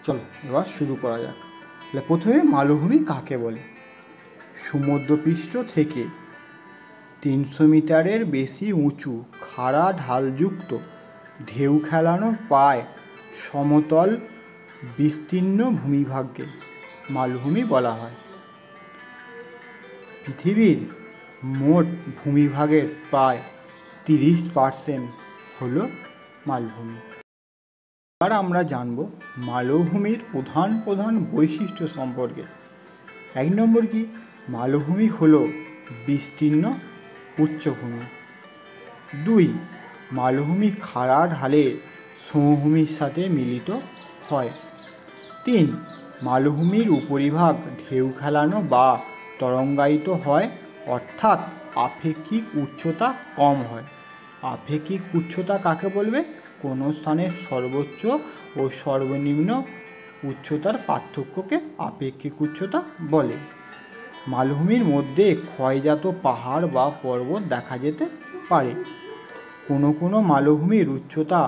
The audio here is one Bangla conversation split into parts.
চলো এবার শুরু করা যাক। তাহলে প্রথমে মালভূমি কাকে বলে? সমুদ্রপৃষ্ঠ থেকে 300 মিটারের বেশি উঁচু খাড়া ঢালযুক্ত ঢেউ খেলানো প্রায় সমতল বিস্তীর্ণ ভূমিভাগকে মালভূমি বলা হয়। পৃথিবীর মোট ভূমিভাগের প্রায় 30% হলো মালভূমি। এবার আমরা জানব মালভূমির প্রধান প্রধান বৈশিষ্ট্য সম্পর্কে। 1 নম্বর কি? মালভূমি হলো বিস্তীর্ণ উচ্চভূমি। 2, মালভূমি খাড়া ঢালে সমভূমির সাথে মিলিত হয়। 3, মালভূমির উপরিভাগ ঢেউ খেলানো বা তরঙ্গায়িত হয়, অর্থাৎ আপেক্ষিক উচ্চতা কম হয়। আপেক্ষিক উচ্চতা কাকে বলবে? কোনো স্থানের সর্বোচ্চ ও সর্বনিম্ন উচ্চতার পার্থক্যকে আপেক্ষিক উচ্চতা বলে। মালভূমির মধ্যে ক্ষয়জাত পাহাড় বা পর্বত দেখা যেতে পারে। কোনো কোনো মালভূমির উচ্চতা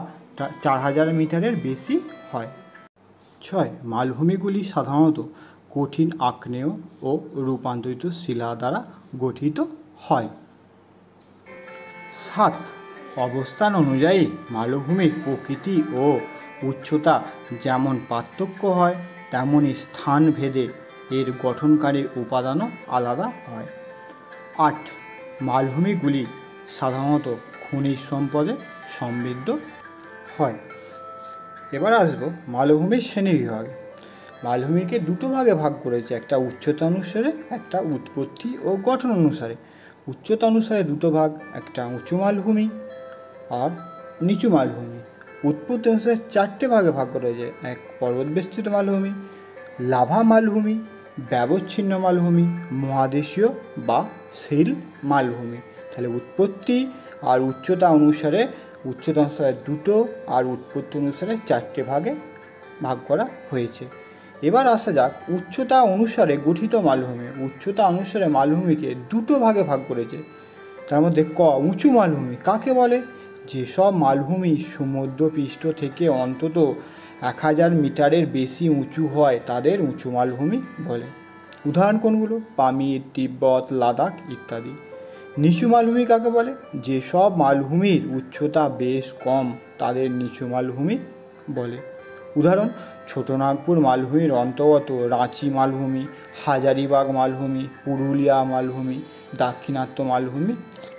4000 মিটারের বেশি হয়। 6, মালভূমিগুলি সাধারণত কঠিন আগ্নেয় ও রূপান্তরিত শিলা দ্বারা গঠিত হয়। 7, অবস্থান অনুযায়ী মালভূমির প্রকৃতি ও উচ্চতা যেমন পার্থক্য হয়, তেমনি স্থান ভেদে এর গঠনকারী উপাদানও আলাদা হয়। 8, মালভূমিগুলি সাধারণত খনিজ সম্পদে সমৃদ্ধ হয়। এবার আসবো মালভূমির শ্রেণীবিভাগে। মালভূমিকে দুটো ভাগে ভাগ করেছে, একটা উচ্চতা অনুসারে, একটা উৎপত্তি ও গঠন অনুসারে। উচ্চতা অনুসারে দুটো ভাগ, একটা উঁচু মালভূমি আর নিচু মালভূমি। উৎপত্তি অনুসারে 4টে ভাগে ভাগ করা হয়েছে, এক পর্বতবেষ্টিত মালভূমি, লাভা মালভূমি, ব্যবচ্ছিন্ন মালভূমি, মহাদেশীয় বা শিল মালভূমি। তাহলে উৎপত্তি আর উচ্চতা অনুসারে দুটো আর উৎপত্তি অনুসারে 4টে ভাগে ভাগ করা হয়েছে। এবার আসা যাক উচ্চতা অনুসারে গঠিত মালভূমি। উচ্চতা অনুসারে মালভূমিকে দুটো ভাগে ভাগ করেছে। তার মধ্যে উঁচু মালভূমি কাকে বলে? যেসব মালভূমি সমুদ্রপৃষ্ঠ থেকে অন্তত 1000 মিটারের বেশি উঁচু হয় তাদের উঁচু মালভূমি বলে। উদাহরণ কোনগুলো? পামির, তিব্বত, লাদাখ ইত্যাদি। নিচু মালভূমি কাকে বলে? যেসব মালভূমির উচ্চতা বেশ কম তাদের নিচু মালভূমি বলে। উদাহরণ: ছোটনাগপুর মালভূমির অন্তর্গত রাঁচি মালভূমি, হাজারিবাগ মালভূমি, পুরুলিয়া মালভূমি, দাক্ষিণাত্য মালভূমি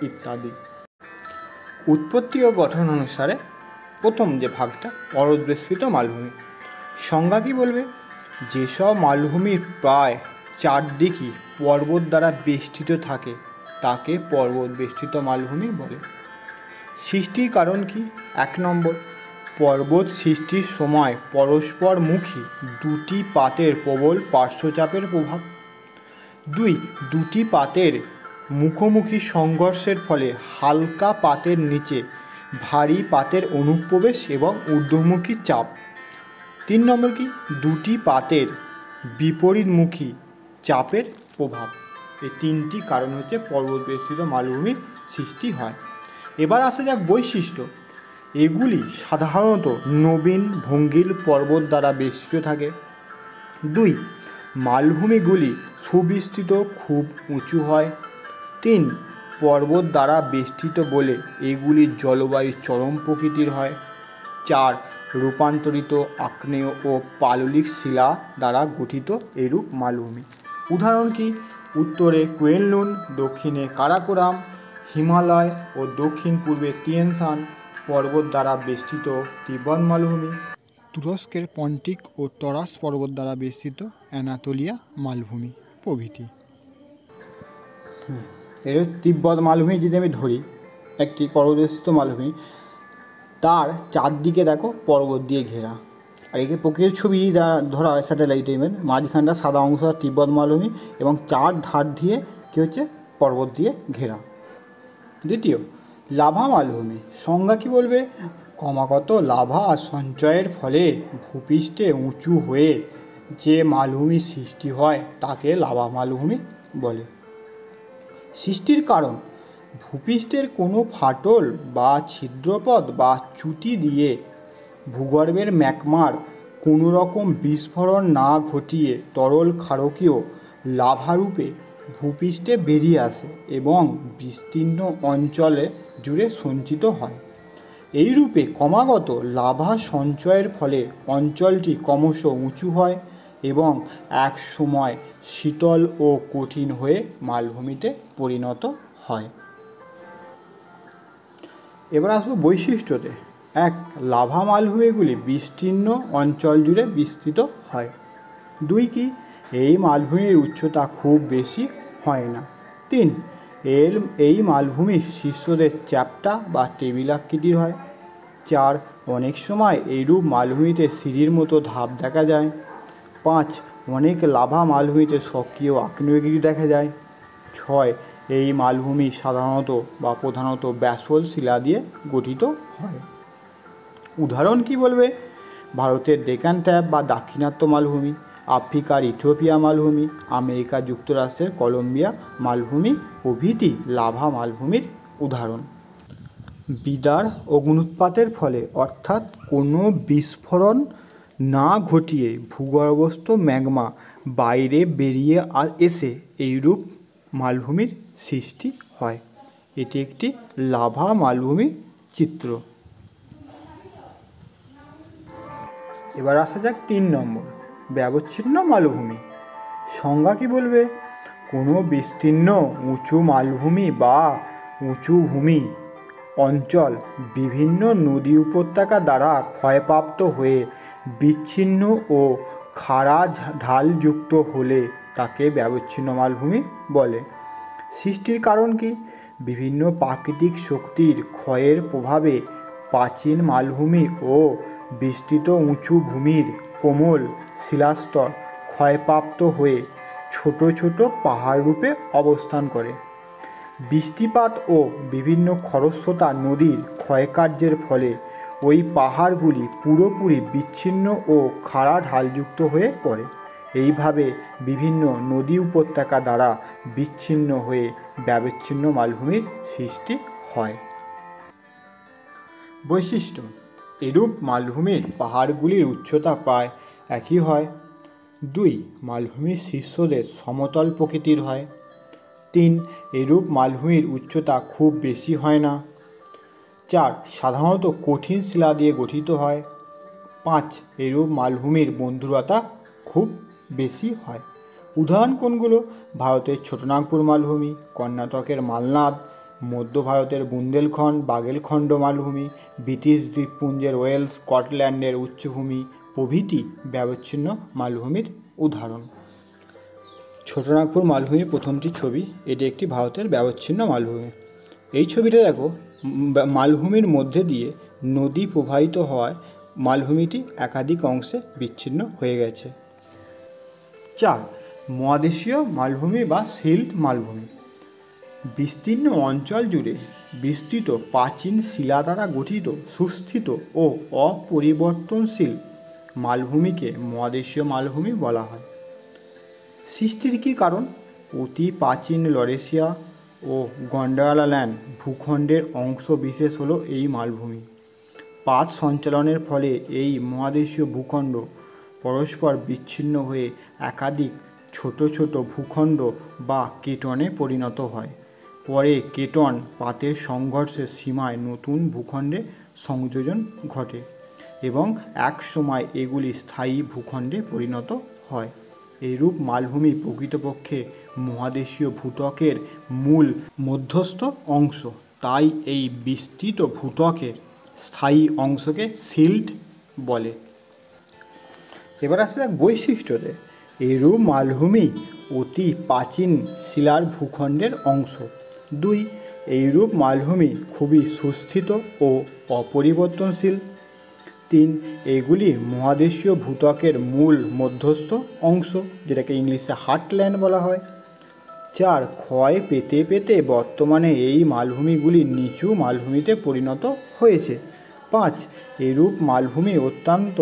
ইত্যাদি। উৎপত্তি ও গঠন অনুসারে প্রথম যে ভাগটা পর্বতবেষ্টিত মালভূমি। সংজ্ঞা কী বলবে? যেসব মালভূমির প্রায় চারদিকই পর্বত দ্বারা বেষ্টিত থাকে তাকে পর্বত বেষ্টিত মালভূমি বলে। সৃষ্টির কারণ কি? 1 নম্বর, পর্বত সৃষ্টির সময় পরস্পরমুখী দুটি পাতের প্রবল পার্শ্বচাপের প্রভাব। 2, দুটি পাতের মুখোমুখি সংঘর্ষের ফলে হালকা পাতের নিচে ভারী পাতের অনুপ্রবেশ এবং ঊর্ধ্বমুখী চাপ। 3 নম্বর কি? দুটি পাতের বিপরীতমুখী চাপের প্রভাব। এই 3টি কারণ হচ্ছে পর্বতবেষ্টিত মালভূমি সৃষ্টি হয়। এবার আসা যাক বৈশিষ্ট্য। এগুলি সাধারণত নবীন ভঙ্গিল পর্বত দ্বারা বেষ্টিত থাকে। 2, মালভূমিগুলি সুবিস্তৃত, খুব উঁচু হয়। 3, পর্বত দ্বারা বেষ্টিত বলে এগুলির জলবায়ু চরম প্রকৃতির হয়। 4, রূপান্তরিত আগ্নেয় ও পাললিক শিলা দ্বারা গঠিত এরূপ মালভূমি। উদাহরণ কি? উত্তরে কুয়েনলুন, দক্ষিণে কারাকোরাম, হিমালয় ও দক্ষিণ পূর্বে তিয়ান শান পর্বত দ্বারা বেষ্টিত তিব্বত মালভূমি, তুরস্কের পন্টিক ও তরাস পর্বত দ্বারা বেষ্টিত অ্যানাতোলিয়া মালভূমি প্রভৃতি। এর তিব্বত মালভূমি যদি আমি ধরি, একটি পর্বতবেষ্টিত মালভূমি, তার চারদিকে দেখো পর্বত দিয়ে ঘেরা। আর একে প্রকৃতির ছবি ধরা হয় স্যাটেলাইট ইমেজ, মাঝখানটা সাদা অংশ তিব্বত মালভূমি এবং চার ধার দিয়ে কী হচ্ছে পর্বত দিয়ে ঘেরা। দ্বিতীয়, লাভা মালভূমি। সংজ্ঞা কী বলবে? ক্রমাগত লাভা সঞ্চয়ের ফলে ভূপৃষ্ঠে উঁচু হয়ে যে মালভূমি সৃষ্টি হয় তাকে লাভা মালভূমি বলে। সৃষ্টির কারণ: ভূপৃষ্ঠের কোনো ফাটল বা ছিদ্রপথ বা চ্যুতি দিয়ে ভূগর্ভের ম্যাগমার কোনো রকম বিস্ফোরণ না ঘটিয়ে তরল ক্ষারকীয় লাভারূপে ভূপৃষ্ঠে বেরিয়ে আসে এবং বিস্তীর্ণ অঞ্চলে জুড়ে সঞ্চিত হয়। এই রূপে ক্রমাগত লাভা সঞ্চয়ের ফলে অঞ্চলটি ক্রমশ উঁচু হয় এবং এক সময় শীতল ও কঠিন হয়ে মালভূমিতে পরিণত হয়। এবার আসবো বৈশিষ্ট্যতে। 1. লাভা মালভূমিগুলি বিস্তীর্ণ অঞ্চল জুড়ে বিস্তৃত হয়। 2. কি এই মালভূমির উচ্চতা খুব বেশি হয় না। 3. এই মালভূমির শীর্ষদেশ চ্যাপ্টা বা টেবিল আকৃতির হয়। 4. অনেক সময় এইরূপ মালভূমিতে সিঁড়ির মতো ধাপ দেখা যায়। 5. অনেক লাভা মালভূমিতে সক্রিয় আগ্নেয়গিরি দেখা যায়। 6. এই মালভূমি সাধারণত বা প্রধানত ব্যাসল্ট শিলা দিয়ে গঠিত হয়। উদাহরণ কি বলবে? ভারতের ডেকান ট্যাপ বা দাক্ষিণাত্য মালভূমি, আফ্রিকার ইথিওপিয়া মালভূমি, আমেরিকা যুক্তরাষ্ট্রের কলম্বিয়া মালভূমি প্রভৃতি লাভা মালভূমির উদাহরণ। বিদার অগ্ন্যুৎপাতের ফলে অর্থাৎ কোনো বিস্ফোরণ না ঘটিয়ে ভূগর্ভস্থ ম্যাগমা বাইরে বেরিয়ে এসে এইরূপ মালভূমির সৃষ্টি হয়। এটি একটি লাভা মালভূমির চিত্র। এবার আসা যাক 3 নম্বর, ব্যবচ্ছিন্ন মালভূমি। সংজ্ঞা কি বলবে? কোনো বিস্তীর্ণ উঁচু মালভূমি বা উঁচু ভূমি অঞ্চল বিভিন্ন নদী উপত্যকা দ্বারা ক্ষয়প্রাপ্ত হয়ে বিচ্ছিন্ন ও খাড়া ঢালযুক্ত হলে তাকে ব্যবচ্ছিন্ন মালভূমি বলে। সৃষ্টির কারণ কি? বিভিন্ন প্রাকৃতিক শক্তির ক্ষয়ের প্রভাবে প্রাচীন মালভূমি ও বিস্তৃত উঁচু ভূমির কোমল শিলাস্তর ক্ষয়প্রাপ্ত হয়ে ছোট ছোট পাহাড় রূপে অবস্থান করে। বৃষ্টিপাত ও বিভিন্ন খরস্রোতা নদীর ক্ষয়কার্যের ফলে ওই পাহাড়গুলি পুরোপুরি বিচ্ছিন্ন ও খাড়া ঢালযুক্ত হয়ে পড়ে। এইভাবে বিভিন্ন নদী উপত্যকা দ্বারা বিচ্ছিন্ন হয়ে ব্যবচ্ছিন্ন মালভূমির সৃষ্টি হয়। বৈশিষ্ট্য: এরূপ মালভূমির পাহাড়গুলির উচ্চতা প্রায় একই হয়। 2. মালভূমির শীর্ষদেশ সমতল প্রকৃতির হয়। 3. এরূপ মালভূমির উচ্চতা খুব বেশি হয় না। 4. সাধারণত কঠিন শিলা দিয়ে গঠিত হয়। 5. এরূপ মালভূমির বন্ধুরতা খুব বেশি হয়। উদাহরণ কোনগুলো? ভারতের ছোটনাগপুর মালভূমি, কর্ণাটকের মালনাদ, মধ্য ভারতের বুন্দেলখণ্ড বাগেলখণ্ড মালভূমি, ব্রিটিশ দ্বীপপুঞ্জের ওয়েলস, স্কটল্যান্ডের উচ্চভূমি প্রভৃতি ব্যবচ্ছিন্ন মালভূমির উদাহরণ। ছোটনাগপুর মালভূমির প্রথমটি ছবি। এটি একটি ভারতের ব্যবচ্ছিন্ন মালভূমি। এই ছবিটা দেখো, মালভূমির মধ্যে দিয়ে নদী প্রবাহিত হওয়ায় মালভূমিটি একাধিক অংশে বিচ্ছিন্ন হয়ে গেছে। 4. মহাদেশীয় মালভূমি বা সিল্ট মালভূমি। বিস্তীর্ণ অঞ্চল জুড়ে বিস্তৃত প্রাচীন শিলা দ্বারা গঠিত সুস্থিত ও অপরিবর্তনশীল মালভূমিকে মহাদেশীয় মালভূমি বলা হয়। সৃষ্টির কী কারণ? অতি প্রাচীন লরেশিয়া ও গন্ডওয়ালাল্যান্ড ভূখণ্ডের অংশ বিশেষ হলো এই মালভূমি। পাত সঞ্চালনের ফলে এই মহাদেশীয় ভূখণ্ড পরস্পর বিচ্ছিন্ন হয়ে একাধিক ছোট ছোট ভূখণ্ড বা কেটনে পরিণত হয়। পরে কেটন পাতের সংঘর্ষের সীমায় নতুন ভূখণ্ডে সংযোজন ঘটে এবং এক সময় এগুলি স্থায়ী ভূখণ্ডে পরিণত হয়। এইরূপ মালভূমি প্রকৃতপক্ষে মহাদেশীয় ভূত্বকের মূল মধ্যস্থ অংশ। তাই এই বিস্তৃত ভূত্বকের স্থায়ী অংশকে সিল্ট বলে। এবার আসা যাক বৈশিষ্ট্যতে। এইরূপ মালভূমি অতি প্রাচীন শিলার ভূখণ্ডের অংশ। 2. এইরূপ মালভূমি খুবই সুস্থিত ও অপরিবর্তনশীল। 3. এগুলি মহাদেশীয় ভূত্বকের মূল মধ্যস্থ অংশ, যেটাকে ইংলিশে হার্টল্যান্ড বলা হয়। 4. ক্ষয় পেতে পেতে বর্তমানে এই মালভূমিগুলি নিচু মালভূমিতে পরিণত হয়েছে। 5. এরূপ মালভূমি অত্যন্ত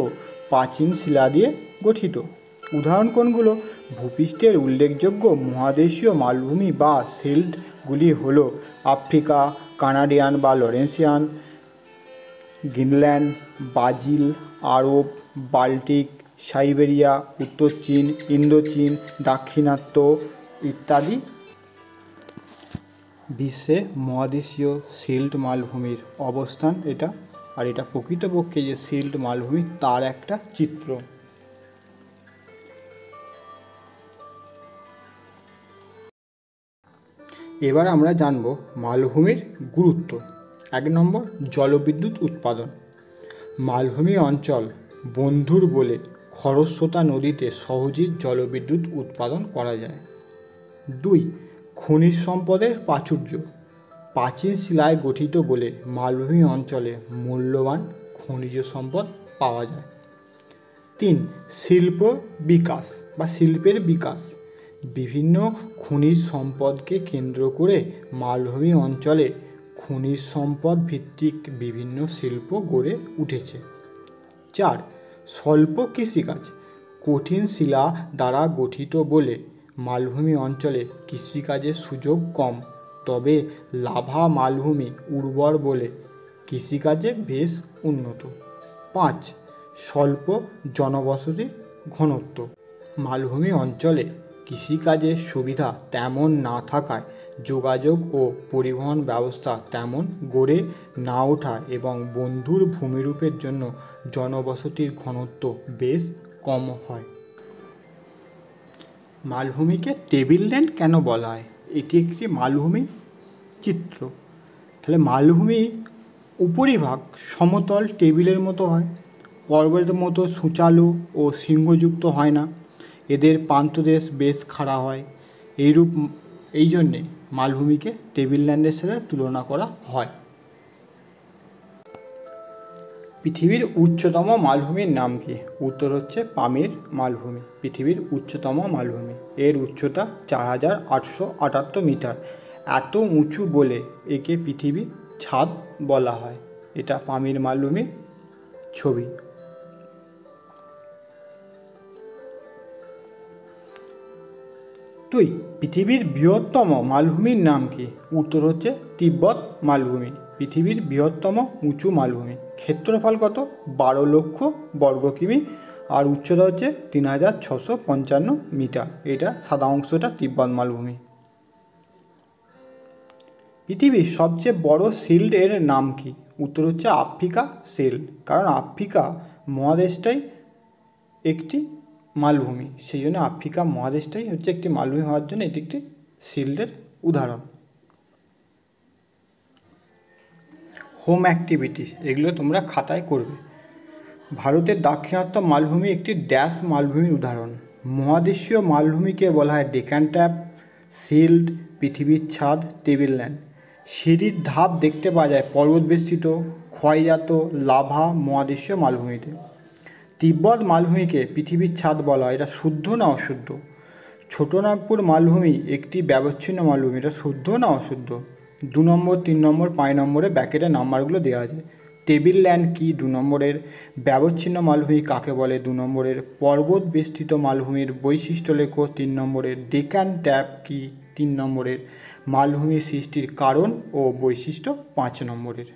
প্রাচীন শিলা দিয়ে গঠিত। উদাহরণ কোনগুলো? ভূপৃষ্ঠের উল্লেখযোগ্য মহাদেশীয় মালভূমি বা সিল্টগুলি হল আফ্রিকা, কানাডিয়ান বা লরেন্সিয়ান, গ্রিনল্যান্ড, ব্রাজিল, আরব, বাল্টিক, সাইবেরিয়া, উত্তর চীন, ইন্দোচীন, দাক্ষিণাত্য ইত্যাদি বিশ্বে মহাদেশীয় সিল্ট মালভূমির অবস্থান এটা। আর এটা প্রকৃতপক্ষে যে সিল্ট মালভূমি তার একটা চিত্র। এবার আমরা জানব মালভূমির গুরুত্ব। 1 নম্বর, জলবিদ্যুৎ উৎপাদন। মালভূমি অঞ্চল বন্ধুর বলে খরস্রোতা নদীতে সহজেই জলবিদ্যুৎ উৎপাদন করা যায়। 2, খনিজ সম্পদের প্রাচুর্য। প্রাচীন শিলায় গঠিত বলে মালভূমি অঞ্চলে মূল্যবান খনিজ সম্পদ পাওয়া যায়। 3, শিল্পের বিকাশ। বিভিন্ন খনিজ সম্পদকে কেন্দ্র করে মালভূমি অঞ্চলে খনিজ সম্পদ ভিত্তিক বিভিন্ন শিল্প গড়ে উঠেছে। 4, স্বল্প কৃষিকাজ। কঠিন শিলা দ্বারা গঠিত বলে মালভূমি অঞ্চলে কৃষিকাজের সুযোগ কম, তবে লাভা মালভূমি উর্বর বলে কৃষিকাজে বেশ উন্নত। 5, স্বল্প জনবসতি ঘনত্ব। মালভূমি অঞ্চলে কৃষিকাজের সুবিধা তেমন না থাকায় যোগাযোগ ও পরিবহন ব্যবস্থা তেমন গড়ে না ওঠা এবং বন্ধুর ভূমিরূপের জন্য জনবসতির ঘনত্ব বেশ কম হয়। মালভূমিকে টেবিল ল্যান্ড কেন বলা হয়? এটি একটি মালভূমি চিত্র। তাহলে মালভূমি উপরিভাগ সমতল টেবিলের মতো হয়, পর্বতের মতো সূচালো ও সিংহযুক্ত হয় না, এদের প্রান্তদেশ বেশ খাড়া হয়। এই জন্যে মালভূমিকে টেবিল ল্যান্ডের সাথে তুলনা করা হয়। পৃথিবীর উচ্চতম মালভূমির নাম কি? উত্তর হচ্ছে পামির মালভূমি, পৃথিবীর উচ্চতম মালভূমি। এর উচ্চতা 4878 মিটার। এত উঁচু বলে একে পৃথিবীর ছাদ বলা হয়। এটা পামির মালভূমির ছবি। পৃথিবীর বৃহত্তম মালভূমির নাম কি? উত্তর হচ্ছে তিব্বত মালভূমি, পৃথিবীর বৃহত্তম উঁচু মালভূমি। ক্ষেত্রফল কত? 12 লক্ষ বর্গ কিমি, আর উচ্চতা হচ্ছে 3655 মিটার। এটা সাদা অংশটা তিব্বত মালভূমি। পৃথিবীর সবচেয়ে বড় শিল্ডের নাম কি? উত্তর হচ্ছে আফ্রিকা শিল্ড, কারণ আফ্রিকা মহাদেশটাই একটি মালভূমি, সেই জন্য আফ্রিকা মহাদেশটাই হচ্ছে একটি মালভূমি হওয়ার জন্য এটি একটি শিল্ডের উদাহরণ। হোম অ্যাক্টিভিটিস, এগুলো তোমরা খাতায় করবে। ভারতের দাক্ষিণাত্য মালভূমি একটি ড্যাশ মালভূমির উদাহরণ। মহাদেশীয় মালভূমিকে বলা হয় ডেকান ট্র্যাপ, শিল্ড, পৃথিবীর ছাদ, টেবিল ল্যান্ড। সিঁড়ির ধাপ দেখতে পাওয়া যায় পর্বত বেষ্টিত, ক্ষয়জাত, লাভা মহাদেশীয় মালভূমিতে। তিব্বত মালভূমিকে পৃথিবীর ছাদ বলা হয়। এটা শুদ্ধ না অশুদ্ধ? ছোটনাগপুর মালভূমি একটি ব্যবচ্ছিন্ন মালভূমি, এটা শুদ্ধ না অশুদ্ধ? 2 নম্বর, 3 নম্বর, 5 নম্বরে ব্যাকেটে নাম্বারগুলো দেওয়া আছে। টেবিল ল্যান্ড কি? 2 নম্বরের। ব্যবচ্ছিন্ন মালভূমি কাকে বলে? 2 নম্বরের। পর্বত বেষ্টিত মালভূমির বৈশিষ্ট্য লেখো 3 নম্বরের। ডেকান ট্র্যাপ কি? 3 নম্বরের। মালভূমি সৃষ্টির কারণ ও বৈশিষ্ট্য 5 নম্বরের।